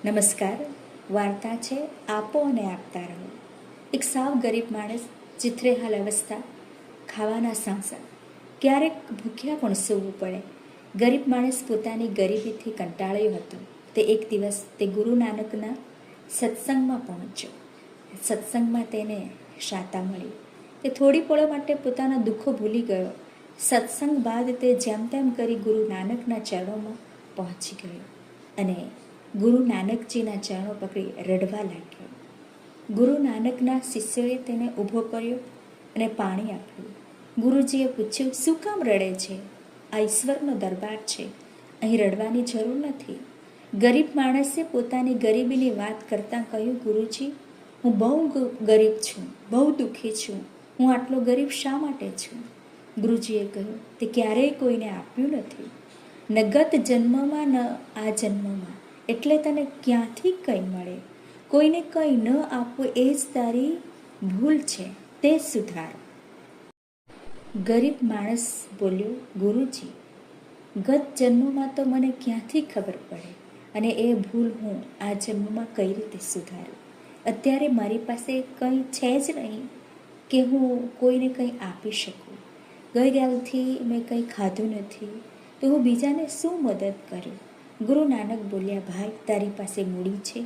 નમસ્કાર. વાર્તા છે આપો અને આપતા રહો. એક સાવ ગરીબ માણસ, ચિત્રેહાલ અવસ્થા, ખાવાના સાંસા, ક્યારેક ભૂખ્યા પણ સૂવું પડે. ગરીબ માણસ પોતાની ગરીબીથી કંટાળ્યો હતો. તે એક દિવસ તે ગુરુ નાનકના સત્સંગમાં પહોંચ્યો. સત્સંગમાં તેને શાતા મળી. તે થોડી પળો માટે પોતાના દુઃખો ભૂલી ગયો. સત્સંગ બાદ તે જેમ તેમ કરી ગુરુ નાનકના ચરણોમાં પહોંચી ગયો અને ગુરુ નાનકજીના ચરણો પકડી રડવા લાગ્યો. ગુરુ નાનકના શિષ્યોએ તેને ઊભો કર્યો અને પાણી આપ્યું. ગુરુજીએ પૂછ્યું, શું કામ રડે છે? આ ઈશ્વરનો દરબાર છે, અહીં રડવાની જરૂર નથી. ગરીબ માણસે પોતાની ગરીબીની વાત કરતાં કહ્યું, ગુરુજી, હું બહુ ગરીબ છું, બહુ દુઃખી છું. હું આટલો ગરીબ શા માટે છું? ગુરુજીએ કહ્યું, તે ક્યારેય કોઈને આપ્યું નથી, ન ગત જન્મમાં ન આ જન્મમાં, એટલે તને ક્યાંથી કંઈ મળે? કોઈને કંઈ ન આપવું એ જ તારી ભૂલ છે, તે સુધાર. ગરીબ માણસ બોલ્યો, ગુરુજી, ગત જન્મમાં તો મને ક્યાંથી ખબર પડે, અને એ ભૂલ હું આ જન્મમાં કઈ રીતે સુધારું? અત્યારે મારી પાસે કંઈ છે જ નહીં કે હું કોઈને કંઈ આપી શકું. ગઈકાલથી મેં કંઈ ખાધું નથી, તો હું બીજાને શું મદદ કરું? ગુરુ નાનક બોલ્યા, ભાઈ, તારી પાસે મૂડી છે,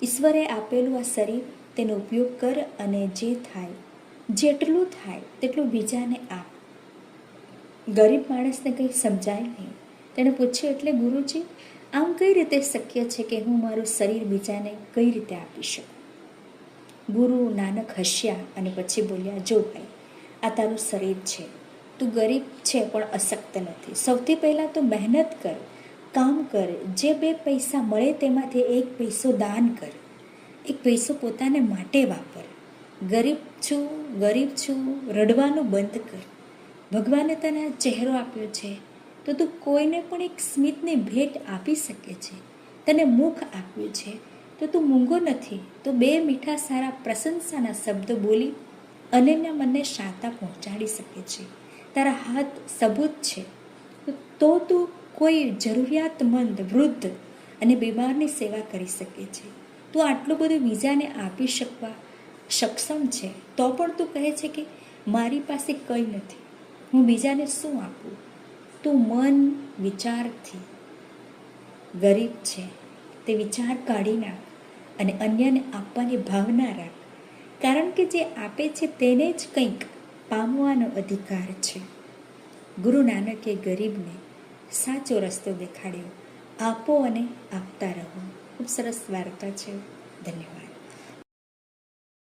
ઈશ્વરે આપેલું આ શરીર, તેનો ઉપયોગ કર અને જે થાય, જેટલું થાય તેટલું બીજાને આપ. ગરીબ માણસને કંઈ સમજાય નહીં. તેણે પૂછ્યું, એટલે ગુરુજી, આમ કઈ રીતે શક્ય છે કે હું મારું શરીર બીજાને કઈ રીતે આપી શકું? ગુરુ નાનક હસ્યા અને પછી બોલ્યા, જો ભાઈ, આ તારું શરીર છે, તું ગરીબ છે પણ અશક્ત નથી. સૌથી પહેલાં તો મહેનત કર, કામ કર, જે 2 પૈસા મળે તેમાંથી 1 પૈસો દાન કર, 1 પૈસો પોતાને માટે વાપર. ગરીબ છું રડવાનું બંધ કર. ભગવાને તને આ ચહેરો આપ્યો છે તો તું કોઈને પણ એક સ્મિતની ભેટ આપી શકે છે. તને મુખ આપ્યું છે તો તું મૂંગો નથી, તો 2 મીઠા સારા પ્રશંસાના શબ્દો બોલી અન્યના મનને શાંતા પહોંચાડી શકે છે. તારા હાથ સબૂત છે તો તું કોઈ જરૂરિયાતમંદ, વૃદ્ધ અને બીમારની સેવા કરી શકે છે. તું આટલું બધું બીજાને આપી શકવા સક્ષમ છે, તો પણ તું કહે છે કે મારી પાસે કંઈ નથી, હું બીજાને શું આપું? તું મન વિચારથી ગરીબ છે તે વિચાર કાઢી નાખ અને અન્યને આપવાની ભાવના રાખ, કારણ કે જે આપે છે તેને જ કંઈક પામવાનો અધિકાર છે. ગુરુ નાનકે ગરીબને સાચો રસ્તો દેખાડ્યો. આપો અને આપતા રહો. ખૂબ સરસ વાર્તા છે. ધન્યવાદ.